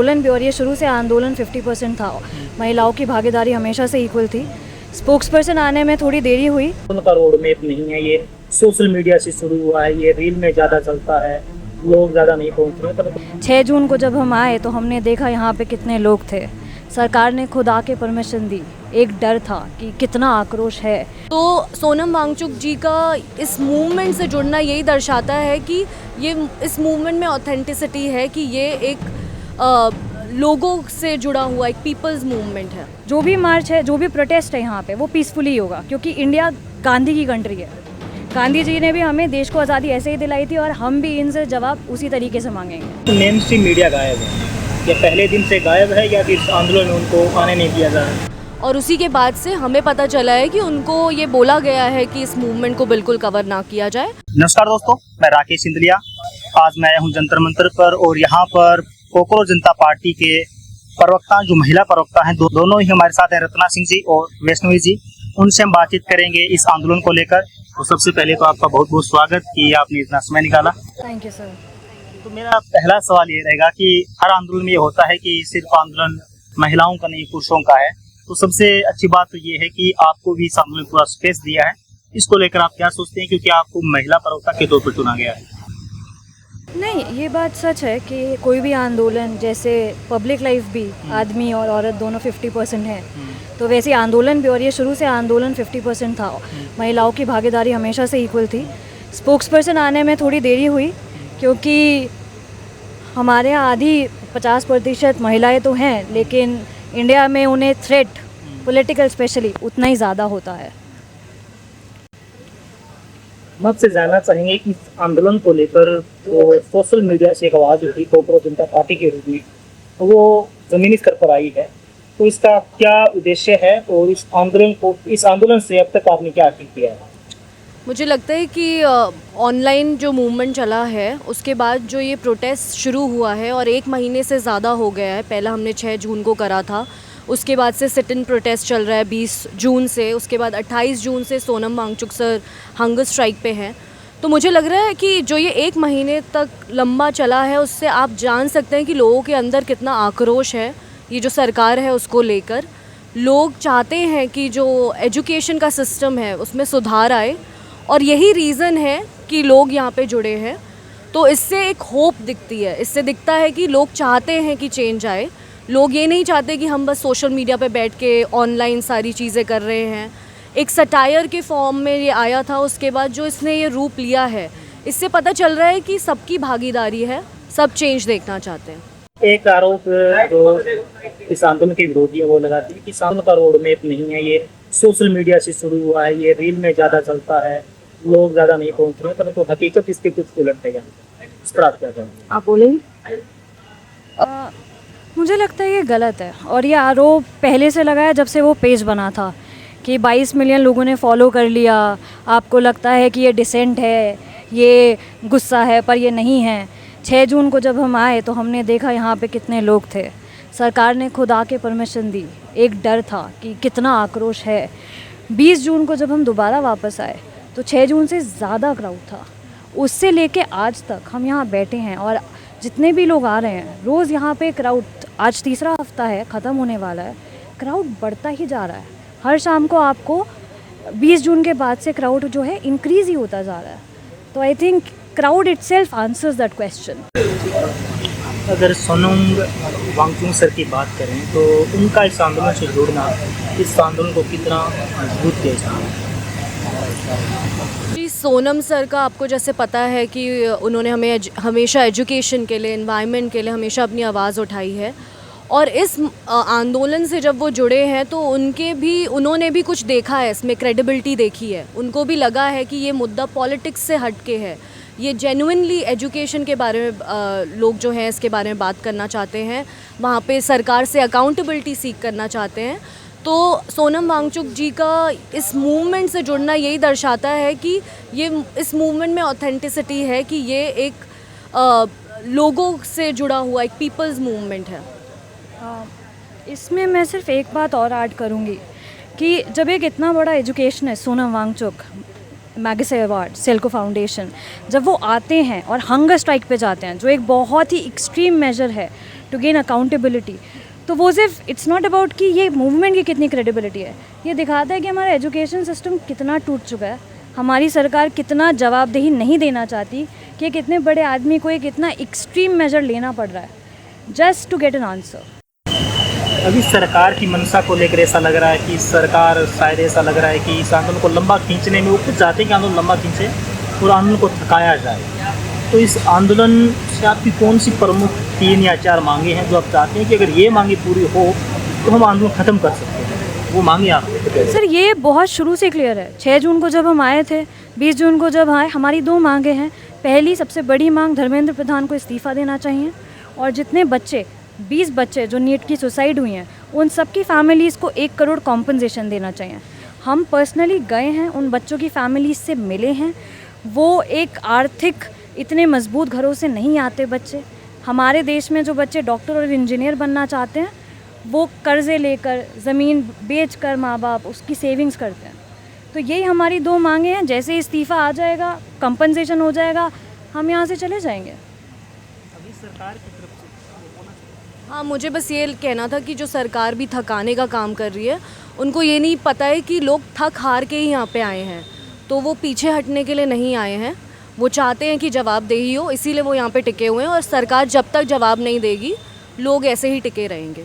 आंदोलन भी, और ये शुरू से आंदोलन 50% था। महिलाओं की भागीदारी हमेशा से इक्वल थी। स्पोक्स पर्सन आने में थोड़ी देरी हुई। उनका रोड मैप नहीं है, ये सोशल मीडिया से शुरू हुआ है, ये रील में ज़्यादा चलता है, लोग ज़्यादा नहीं पहुँच रहे। पर 6 जून को जब हम आए तो हमने देखा यहाँ पे कितने लोग थे। सरकार ने खुद आके परमिशन दी। एक डर था कि कितना आक्रोश है। तो सोनम वांगचुक जी का इस मूवमेंट से जुड़ना यही दर्शाता है कि ये इस मूवमेंट में ऑथेंटिसिटी है कि ये एक लोगों से जुड़ा हुआ एक पीपल्स मूवमेंट है। जो भी मार्च है, जो भी प्रोटेस्ट है यहाँ पे, वो पीसफुली होगा, क्योंकि इंडिया गांधी की कंट्री है। गांधी जी ने भी हमें देश को आज़ादी ऐसे ही दिलाई थी और हम भी इनसे जवाब उसी तरीके से मांगेंगे। मेन स्ट्रीम मीडिया गायब है, या पहले दिन से गायब है, या फिर आंदोलन में उनको आने नहीं दिया जा रहा है। और उसी के बाद से हमें पता चला है कि उनको ये बोला गया है कि इस मूवमेंट को बिल्कुल कवर ना किया जाए। नमस्कार दोस्तों, मैं राकेश सिंधलिया। आज मैं हूं जंतर मंतर पर, और यहाँ पर कोकरोच जनता पार्टी के प्रवक्ता, जो महिला प्रवक्ता हैं, दोनों ही हमारे साथ हैं, रत्ना सिंह जी और वैष्णवी जी। उनसे हम बातचीत करेंगे इस आंदोलन को लेकर। तो सबसे पहले तो आपका बहुत बहुत स्वागत कि आपने इतना समय निकाला। Thank you sir. तो मेरा पहला सवाल ये रहेगा कि हर आंदोलन में ये होता है कि सिर्फ आंदोलन महिलाओं का नहीं, पुरुषों का है। तो सबसे अच्छी बात तो ये है कि आपको भी इस आंदोलन में पूरा स्पेस दिया है। इसको लेकर आप क्या सोचते हैं, क्योंकि आपको महिला प्रवक्ता के तौर पर चुना गया है? नहीं, ये बात सच है कि कोई भी आंदोलन, जैसे पब्लिक लाइफ भी आदमी और औरत दोनों 50% है, तो वैसे आंदोलन भी, और ये शुरू से आंदोलन 50% था। महिलाओं की भागीदारी हमेशा से इक्वल थी। स्पोक्स पर्सन आने में थोड़ी देरी हुई, क्योंकि हमारे यहाँ आधी 50% महिलाएं तो हैं, लेकिन इंडिया में उन्हें थ्रेट, पॉलिटिकल स्पेशली, उतना ही ज़्यादा होता है। हम आपसे जानना चाहेंगे कि इस आंदोलन को लेकर तो सोशल मीडिया से एक आवाज़ उठी कोकरोच जनता पार्टी के रूप में, तो वो जमीनी स्तर पर आई है। तो इसका क्या उद्देश्य है, और इस आंदोलन से अब तक आपने क्या हासिल किया है? मुझे लगता है कि ऑनलाइन जो मूवमेंट चला है उसके बाद जो ये प्रोटेस्ट शुरू हुआ है, और 1 महीने से ज़्यादा हो गया है। पहला हमने 6 जून को करा था, उसके बाद से सिट इन प्रोटेस्ट चल रहा है 20 जून से, उसके बाद 28 जून से Sonam Wangchuk sir hunger strike पे हैं। तो मुझे लग रहा है कि जो ये 1 महीने तक लंबा चला है, उससे आप जान सकते हैं कि लोगों के अंदर कितना आक्रोश है ये जो सरकार है उसको लेकर। लोग चाहते हैं कि जो एजुकेशन का सिस्टम है उसमें सुधार आए, और यही रीज़न है कि लोग यहाँ पे जुड़े हैं। तो इससे एक होप दिखती है, इससे दिखता है कि लोग चाहते हैं कि चेंज आए। लोग ये नहीं चाहते कि हम बस सोशल मीडिया पे बैठ के ऑनलाइन सारी चीज़ें कर रहे हैं। एक सटायर के फॉर्म में ये आया था, उसके बाद जो इसने ये रूप लिया है, इससे पता चल रहा है कि सबकी भागीदारी है, सब चेंज देखना चाहते हैं। एक आरोप जो इस आंदोलन के विरोधी है वो लगाती है कि इस आंदोलन का रोड मैप नहीं है, ये सोशल मीडिया से शुरू हुआ है, ये रील में ज़्यादा चलता है, लोग ज़्यादा नहीं पहुँच रहे। परंतु हकीकत इसके कुछ उलट है। इस पर आप क्या कहेंगे? आप बोलेंगे? मुझे लगता है ये गलत है, और ये आरोप पहले से लगा है जब से वो पेज बना था कि 22 मिलियन लोगों ने फॉलो कर लिया। आपको लगता है कि ये डिसेंट है, ये गुस्सा है, पर ये नहीं है। 6 जून को जब हम आए तो हमने देखा यहाँ पे कितने लोग थे। सरकार ने खुद आके परमिशन दी। एक डर था कि कितना आक्रोश है। 20 जून को जब हम दोबारा वापस आए तो 6 जून से ज़्यादा क्राउड था। उससे लेके आज तक हम यहाँ बैठे हैं, और जितने भी लोग आ रहे हैं रोज़ यहाँ पे क्राउड, आज तीसरा हफ्ता है, ख़त्म होने वाला है, क्राउड बढ़ता ही जा रहा है। हर शाम को आपको 20 जून के बाद से क्राउड जो है इंक्रीज़ ही होता जा रहा है। तो I think crowd itself answers that question. अगर सोनम वांगचुक सर की बात करें तो उनका इस आंदोलन से जुड़ना इस आंदोलन को कितना मजबूत किया? जी, सोनम सर का आपको जैसे पता है कि उन्होंने हमें हमेशा एजुकेशन के लिए, एनवायरनमेंट के लिए हमेशा अपनी आवाज़ उठाई है। और इस आंदोलन से जब वो जुड़े हैं तो उन्होंने भी कुछ देखा है, इसमें क्रेडिबिलिटी देखी है। उनको भी लगा है कि ये मुद्दा पॉलिटिक्स से हट के है, ये जेन्युइनली एजुकेशन के बारे में लोग जो हैं इसके बारे में बात करना चाहते हैं, वहाँ पे सरकार से अकाउंटेबिलिटी सीख करना चाहते हैं। तो सोनम वांगचुक जी का इस मूवमेंट से जुड़ना यही दर्शाता है कि ये इस मूवमेंट में ऑथेंटिसिटी है कि ये एक लोगों से जुड़ा हुआ एक पीपल्स मूवमेंट है। इसमें मैं सिर्फ एक बात और ऐड करूँगी कि जब एक इतना बड़ा एजुकेशन है, Sonam Wangchuk Magsaysay award, SELCO foundation, जब वो आते हैं और हंगर स्ट्राइक पे जाते हैं, जो एक बहुत ही एक्सट्रीम मेजर है, टू गेन अकाउंटेबिलिटी। तो वो सिर्फ इट्स नॉट अबाउट कि ये मूवमेंट की कितनी क्रेडिबिलिटी है, ये दिखाता है कि हमारा एजुकेशन सिस्टम कितना टूट चुका है, हमारी सरकार कितना जवाबदेही नहीं देना चाहती कि एक इतने बड़े आदमी को एक इतना एक्सट्रीम मेजर लेना पड़ रहा है just to get an answer. अभी सरकार की मंशा को लेकर ऐसा लग रहा है कि सरकार शायद ऐसा लग रहा है कि इस आंदोलन को लंबा खींचने में वो खुद चाहते हैं कि आंदोलन लंबा खींचे और आंदोलन को थकाया जाए। तो इस आंदोलन से आपकी कौन सी प्रमुख 3 या 4 मांगे हैं जो आप चाहते हैं कि अगर ये मांगे पूरी हो तो हम आंदोलन ख़त्म कर सकते हैं, वो मांगे आप? सर ये बहुत शुरू से क्लियर है। 6 जून को जब हम आए थे, 20 जून को जब आए, हमारी 2 मांगे हैं। पहली सबसे बड़ी मांग, धर्मेंद्र प्रधान को इस्तीफ़ा देना चाहिए और जितने बच्चे 20 बच्चे जो नीट की सुसाइड हुई हैं उन सब की फैमिलीज़ को 1 करोड़ कॉम्पनसेशन देना चाहिए। हम पर्सनली गए हैं, उन बच्चों की फैमिलीज से मिले हैं। वो एक आर्थिक इतने मजबूत घरों से नहीं आते बच्चे। हमारे देश में जो बच्चे डॉक्टर और इंजीनियर बनना चाहते हैं वो कर्ज़े लेकर, ज़मीन बेचकर माँ बाप उसकी सेविंग्स करते हैं। तो यही हमारी 2 मांगे हैं। जैसे इस्तीफ़ा आ जाएगा, कंपनसेशन हो जाएगा, हम यहाँ से चले जाएंगे। अभी सरकार की तरफ से हाँ, मुझे बस ये कहना था कि जो सरकार भी थकाने का काम कर रही है, उनको ये नहीं पता है कि लोग थक हार के ही यहाँ पे आए हैं, तो वो पीछे हटने के लिए नहीं आए हैं। वो चाहते हैं कि जवाबदेही हो, इसीलिए वो यहाँ पे टिके हुए हैं और सरकार जब तक जवाब नहीं देगी लोग ऐसे ही टिके रहेंगे।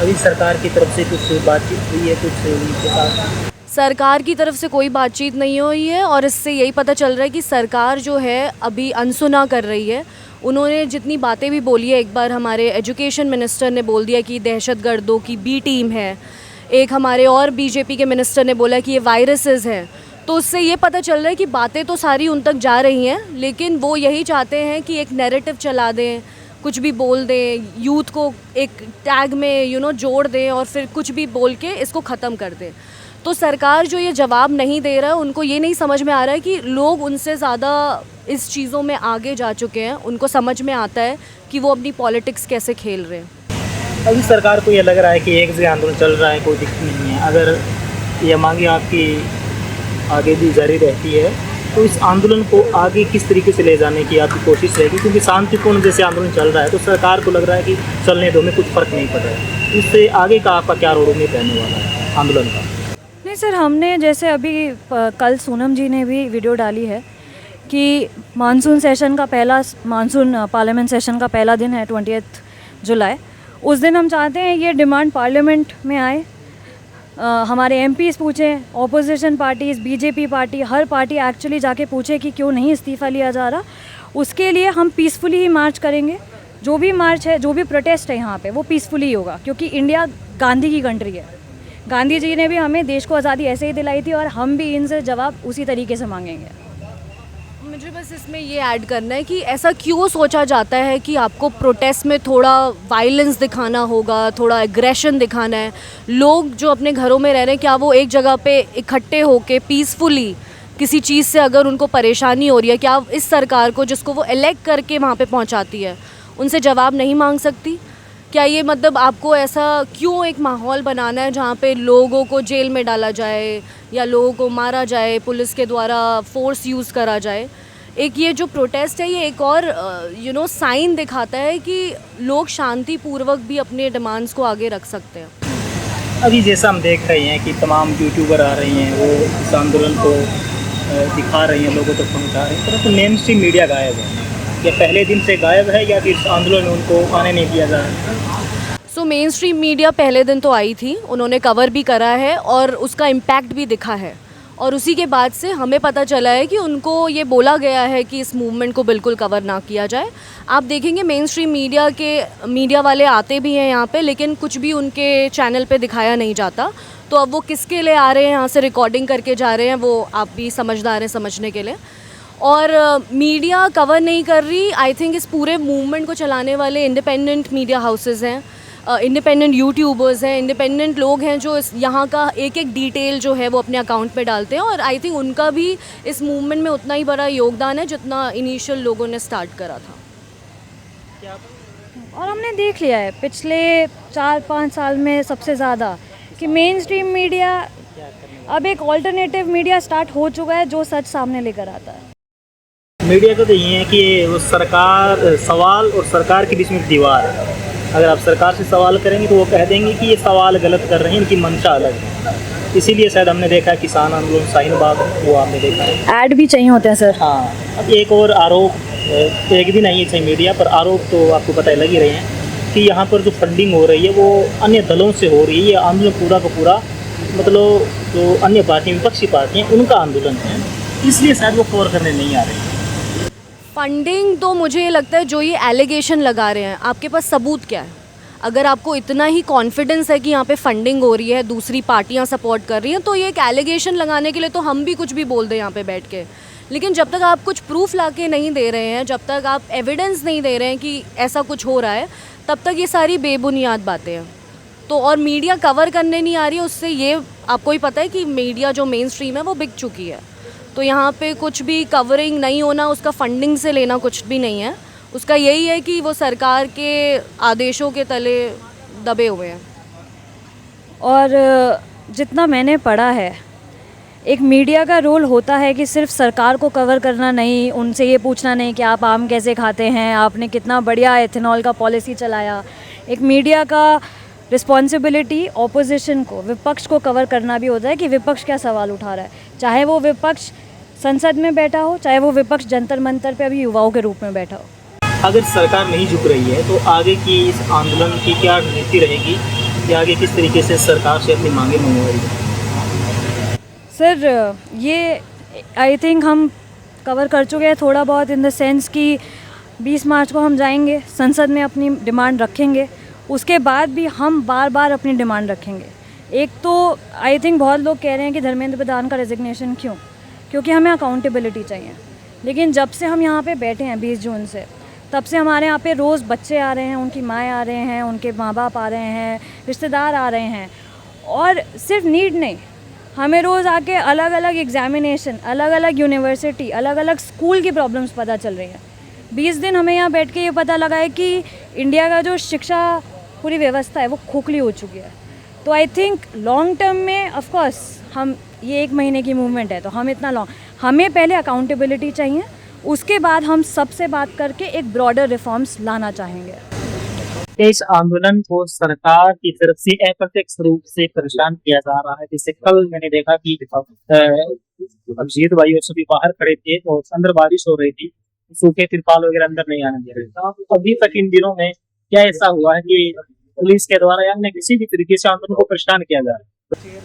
अभी सरकार की तरफ से कुछ बातचीत हुई है कुछ उनके साथ? सरकार की तरफ से कोई बातचीत नहीं हुई है और इससे यही पता चल रहा है कि सरकार जो है अभी अनसुना कर रही है। उन्होंने जितनी बातें भी बोली है, एक बार हमारे एजुकेशन मिनिस्टर ने बोल दिया कि दहशतगर्दों की बी टीम है, एक हमारे और बीजेपी के मिनिस्टर ने बोला कि ये वायरसेस हैं। तो उससे ये पता चल रहा है कि बातें तो सारी उन तक जा रही हैं, लेकिन वो यही चाहते हैं कि एक नैरेटिव चला दें, कुछ भी बोल दें, यूथ को एक टैग में जोड़ दें और फिर कुछ भी बोल के इसको ख़त्म कर दें। तो सरकार जो ये जवाब नहीं दे रहा है, उनको ये नहीं समझ में आ रहा है कि लोग उनसे ज़्यादा इस चीज़ों में आगे जा चुके हैं। उनको समझ में आता है कि वो अपनी पॉलिटिक्स कैसे खेल रहे हैं। अभी सरकार को ये लग रहा है कि एक जगह आंदोलन चल रहा है, कोई दिक्कत नहीं है। अगर ये मांगे आपकी आगे भी जारी रहती है तो इस आंदोलन को आगे किस तरीके से ले जाने की आपकी कोशिश रहेगी? क्योंकि शांतिपूर्ण जैसे आंदोलन चल रहा है तो सरकार को लग रहा है कि चलने दो, में कुछ फ़र्क नहीं पड़ रहा है। इससे आगे का आपका क्या रोड उम्मीद रहने वाला है आंदोलन का? नहीं सर, हमने जैसे अभी कल सोनम जी ने भी वीडियो डाली है कि मानसून सेशन का पहला मानसून पार्लियामेंट सेशन का पहला दिन है 20 जुलाई। उस दिन हम चाहते हैं ये डिमांड पार्लियामेंट में आए, हमारे एमपीज़ पूछें, ऑपोजिशन पार्टीज़, बीजेपी पार्टी, हर पार्टी एक्चुअली जाके पूछे कि क्यों नहीं इस्तीफ़ा लिया जा रहा। उसके लिए हम पीसफुली ही मार्च करेंगे। जो भी मार्च है, जो भी प्रोटेस्ट है यहाँ पे, वो पीसफुली ही होगा, क्योंकि इंडिया गांधी की कंट्री है। गांधी जी ने भी हमें देश को आज़ादी ऐसे ही दिलाई थी और हम भी इनसे जवाब उसी तरीके से मांगेंगे। मुझे बस इसमें ये ऐड करना है कि ऐसा क्यों सोचा जाता है कि आपको प्रोटेस्ट में थोड़ा वायलेंस दिखाना होगा, थोड़ा एग्रेशन दिखाना है। लोग जो अपने घरों में रह रहे हैं, क्या वो एक जगह पे इकट्ठे होके पीसफुली किसी चीज़ से अगर उनको परेशानी हो रही है, क्या इस सरकार को जिसको वो इलेक्ट करके वहाँ पे पहुँचाती है, उनसे जवाब नहीं मांग सकती? क्या ये मतलब आपको ऐसा क्यों एक माहौल बनाना है जहाँ पे लोगों को जेल में डाला जाए या लोगों को मारा जाए, पुलिस के द्वारा फोर्स यूज़ करा जाए? एक ये जो प्रोटेस्ट है, ये एक और साइन दिखाता है कि लोग शांतिपूर्वक भी अपने डिमांड्स को आगे रख सकते हैं। अभी जैसा हम देख रहे हैं कि तमाम यूट्यूबर आ रही हैं, वो इस आंदोलन को दिखा रही हैं, लोगों तक पहुंचा रही हैं, परंतु मेन स्ट्रीम मीडिया गायब है। या पहले दिन से गायब है या फिर इस आंदोलन में उनको आने नहीं दिया जा रहा? सो मेन स्ट्रीम मीडिया पहले दिन तो आई थी, उन्होंने कवर भी करा है और उसका इम्पैक्ट भी दिखा है। और उसी के बाद से हमें पता चला है कि उनको ये बोला गया है कि इस मूवमेंट को बिल्कुल कवर ना किया जाए। आप देखेंगे मेन स्ट्रीम मीडिया वाले आते भी हैं यहाँ पे, लेकिन कुछ भी उनके चैनल पे दिखाया नहीं जाता। तो अब वो किसके लिए आ रहे हैं, यहाँ से रिकॉर्डिंग करके जा रहे हैं, वो आप भी समझदार हैं समझने के लिए। और मीडिया कवर नहीं कर रही। आई थिंक इस पूरे मूवमेंट को चलाने वाले इंडिपेंडेंट मीडिया हाउसेज़ हैं, इंडिपेंडेंट यूट्यूबर्स हैं, इंडिपेंडेंट लोग हैं जो यहाँ का एक एक डिटेल जो है वो अपने अकाउंट में डालते हैं। और आई थिंक उनका भी इस मूवमेंट में उतना ही बड़ा योगदान है जितना इनिशियल लोगों ने स्टार्ट करा था। और हमने देख लिया है पिछले 4-5 साल में सबसे ज़्यादा कि मेन स्ट्रीम मीडिया अब एक ऑल्टरनेटिव मीडिया स्टार्ट हो चुका है जो सच सामने लेकर आता है। मीडिया का तो ये है कि वो सरकार, सवाल और सरकार के बीच में एक दीवार है। अगर आप सरकार से सवाल करेंगे तो वो कह देंगे कि ये सवाल गलत कर रहे हैं, इनकी मंशा अलग है। इसीलिए शायद हमने देखा है किसान आंदोलन शाहीन बाग वो आपने देखा है। ऐड भी चाहिए होते हैं सर। हाँ, अब एक और आरोप, एक भी नहीं है मीडिया पर आरोप तो आपको पता ही लग ही रहे हैं कि यहाँ पर जो फंडिंग हो रही है वो अन्य दलों से हो रही है। ये आंदोलन पूरा का पूरा मतलब जो अन्य पार्टी विपक्षी पार्टी हैं उनका आंदोलन है, इसलिए शायद वो कवर करने नहीं आ रहे हैं। फंडिंग तो मुझे ये लगता है जो ये एलिगेशन लगा रहे हैं, आपके पास सबूत क्या है? अगर आपको इतना ही कॉन्फिडेंस है कि यहाँ पे फंडिंग हो रही है, दूसरी पार्टियाँ सपोर्ट कर रही हैं, तो ये एक एलिगेशन लगाने के लिए तो हम भी कुछ भी बोल दें यहाँ पे बैठ के। लेकिन जब तक आप कुछ प्रूफ लाके नहीं दे रहे हैं, जब तक आप एविडेंस नहीं दे रहे हैं कि ऐसा कुछ हो रहा है, तब तक ये सारी बेबुनियाद बातें हैं। तो और मीडिया कवर करने नहीं आ रही है, उससे ये आपको ही पता है कि मीडिया जो मेन स्ट्रीम है वो बिक चुकी है। तो यहाँ पे कुछ भी कवरिंग नहीं होना, उसका फंडिंग से लेना कुछ भी नहीं है। उसका यही है कि वो सरकार के आदेशों के तले दबे हुए हैं। और जितना मैंने पढ़ा है, एक मीडिया का रोल होता है कि सिर्फ सरकार को कवर करना नहीं, उनसे ये पूछना नहीं कि आप आम कैसे खाते हैं, आपने कितना बढ़िया एथेनॉल का पॉलिसी चलाया। एक मीडिया का रिस्पॉन्सिबिलिटी ऑपोजिशन को, विपक्ष को कवर करना भी होता है कि विपक्ष क्या सवाल उठा रहा है, चाहे वो विपक्ष संसद में बैठा हो, चाहे वो विपक्ष जंतर मंतर पे अभी युवाओं के रूप में बैठा हो। अगर सरकार नहीं झुक रही है तो आगे की इस आंदोलन की क्या रणनीति रहेगी या आगे किस तरीके से सरकार से अपनी मांगें मंगवाएगी? सर ये आई थिंक हम कवर कर चुके हैं थोड़ा बहुत, इन द सेंस कि 20 मार्च को हम जाएंगे संसद में, अपनी डिमांड रखेंगे। उसके बाद भी हम बार बार अपनी डिमांड रखेंगे। एक तो आई थिंक बहुत लोग कह रहे हैं कि धर्मेंद्र प्रधान का रेजिग्नेशन क्यों, क्योंकि हमें अकाउंटेबिलिटी चाहिए। लेकिन जब से हम यहाँ पे बैठे हैं 20 जून से, तब से हमारे यहाँ पे रोज़ बच्चे आ रहे हैं, उनकी माएँ आ रहे हैं, उनके माँ बाप आ रहे हैं, रिश्तेदार आ रहे हैं। और सिर्फ नीट नहीं, हमें रोज़ आके अलग अलग एग्जामिनेशन, अलग अलग यूनिवर्सिटी, अलग अलग स्कूल की प्रॉब्लम्स पता चल रही हैं। 20 दिन हमें यहाँ बैठ के ये पता लगा है कि इंडिया का जो शिक्षा पूरी व्यवस्था है वो खोखली हो चुकी है। तो आई थिंक लॉन्ग टर्म में ऑफ कोर्स हम, ये 1 महीने की मूवमेंट है तो हम इतना लॉन्ग, हमें पहले अकाउंटेबिलिटी चाहिए, उसके बाद हम सबसे बात करके एक ब्रॉडर रिफॉर्म्स लाना चाहेंगे। इस आंदोलन को सरकार की तरफ से अप्रत्यक्ष रूप से परेशान किया जा रहा है। जैसे कल मैंने देखा कि अभिजीत भाई और सभी बाहर खड़े थे और अंदर बारिश हो रही थी, सूखे तिरपाल वगैरह अंदर नहीं आने दे रहे थे। अभी तक इन दिनों में क्या ऐसा हुआ है कि पुलिस के द्वारा या अन्य किसी भी तरीके से आंदोलन को परेशान किया जा रहा है?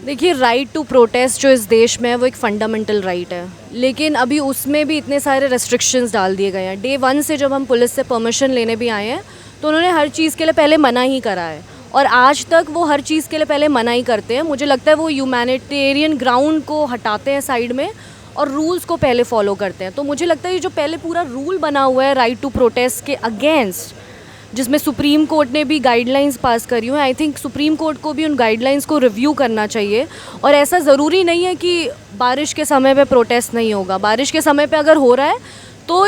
देखिए, राइट टू प्रोटेस्ट जो इस देश में है वो एक फंडामेंटल राइट है, लेकिन अभी उसमें भी इतने सारे रेस्ट्रिक्शंस डाल दिए गए हैं। डे 1 से जब हम पुलिस से परमिशन लेने भी आए हैं तो उन्होंने हर चीज़ के लिए पहले मना ही करा है, और आज तक वो हर चीज़ के लिए पहले मना ही करते हैं। मुझे लगता है वो ह्यूमैनिटेरियन ग्राउंड को हटाते हैं साइड में और रूल्स को पहले फॉलो करते हैं। तो मुझे लगता है ये जो पहले पूरा रूल बना हुआ है राइट टू प्रोटेस्ट के अगेंस्ट, जिसमें सुप्रीम कोर्ट ने भी गाइडलाइंस पास करी हुई हैं, आई थिंक सुप्रीम कोर्ट को भी उन गाइडलाइंस को रिव्यू करना चाहिए। और ऐसा ज़रूरी नहीं है कि बारिश के समय पे प्रोटेस्ट नहीं होगा। बारिश के समय पे अगर हो रहा है तो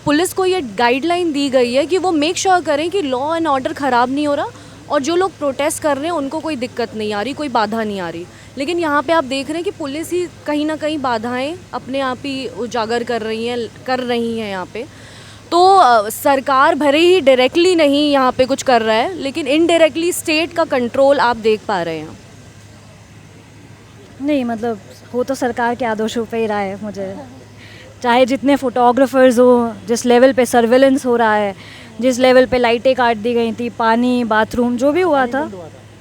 पुलिस को ये गाइडलाइन दी गई है कि वो मेक श्योर करें कि लॉ एंड ऑर्डर ख़राब नहीं हो रहा, और जो लोग प्रोटेस्ट कर रहे हैं उनको कोई दिक्कत नहीं आ रही, कोई बाधा नहीं आ रही। लेकिन यहाँ पे आप देख रहे हैं कि पुलिस ही कहीं ना कहीं बाधाएं अपने आप ही उजागर कर रही हैं यहाँ पे। तो सरकार भले ही डायरेक्टली नहीं यहाँ पे कुछ कर रहा है, लेकिन इनडायरेक्टली स्टेट का कंट्रोल आप देख पा रहे हैं। नहीं मतलब हो तो सरकार के आदेशों पे ही रहा है। मुझे चाहे जितने फोटोग्राफर्स हो, जिस लेवल पे सर्वेलेंस हो रहा है, जिस लेवल पे लाइटें काट दी गई थी, पानी, बाथरूम जो भी हुआ था,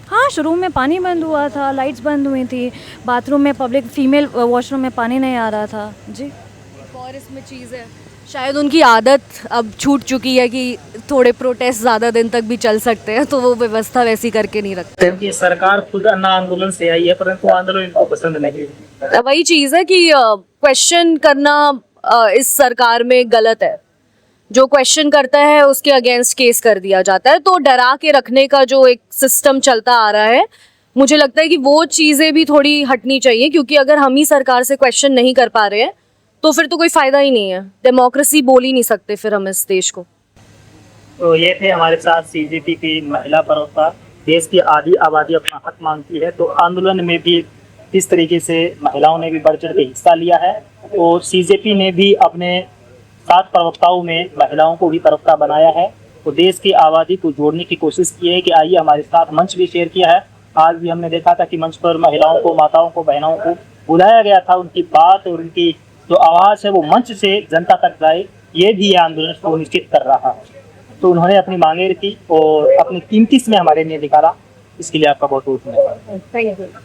हाँ शुरू में पानी बंद हुआ था, लाइट्स बंद हुई थी, बाथरूम में पब्लिक फीमेल वॉशरूम में पानी नहीं आ रहा था जी। एक और इसमें चीज़ है, शायद उनकी आदत अब छूट चुकी है कि थोड़े प्रोटेस्ट ज़्यादा दिन तक भी चल सकते हैं, तो वो व्यवस्था वैसी करके नहीं रखते। कि सरकार खुद अन्ना आंदोलन से आई है परंतु आंदोलन इनको पसंद नहीं है। वही चीज़ है कि क्वेश्चन करना इस सरकार में गलत है। जो क्वेश्चन करता है उसके अगेंस्ट केस कर दिया जाता है। तो डरा के रखने का जो एक सिस्टम चलता आ रहा है, मुझे लगता है कि वो चीज़ें भी थोड़ी हटनी चाहिए, क्योंकि अगर हम ही सरकार से क्वेश्चन नहीं कर पा रहे हैं तो फिर तो कोई फ़ायदा ही नहीं है। डेमोक्रेसी बोल ही नहीं सकते फिर हम इस देश को। तो ये थे हमारे साथ सीजेपी की महिला प्रवक्ता। देश की आधी आबादी अपना हक मांगती है, तो आंदोलन में भी इस तरीके से महिलाओं ने भी बढ़ चढ़ के हिस्सा लिया है, और सीजेपी ने भी अपने 7 प्रवक्ताओं में महिलाओं को भी प्रवक्ता बनाया है। वो देश की आबादी को जोड़ने की कोशिश की है कि आइए हमारे साथ। मंच भी शेयर किया है। आज भी हमने देखा था कि मंच पर महिलाओं को, माताओं को, बहनों को बुलाया गया था। उनकी बात और उनकी जो आवाज़ है वो मंच से जनता तक जाए, ये भी ये आंदोलन सुनिश्चित कर रहा है। तो उन्होंने अपनी मांगे रखी और अपनी कीमती समय हमारे लिए निकाला। इसके लिए आपका बहुत बहुत धन्यवाद। Thank you.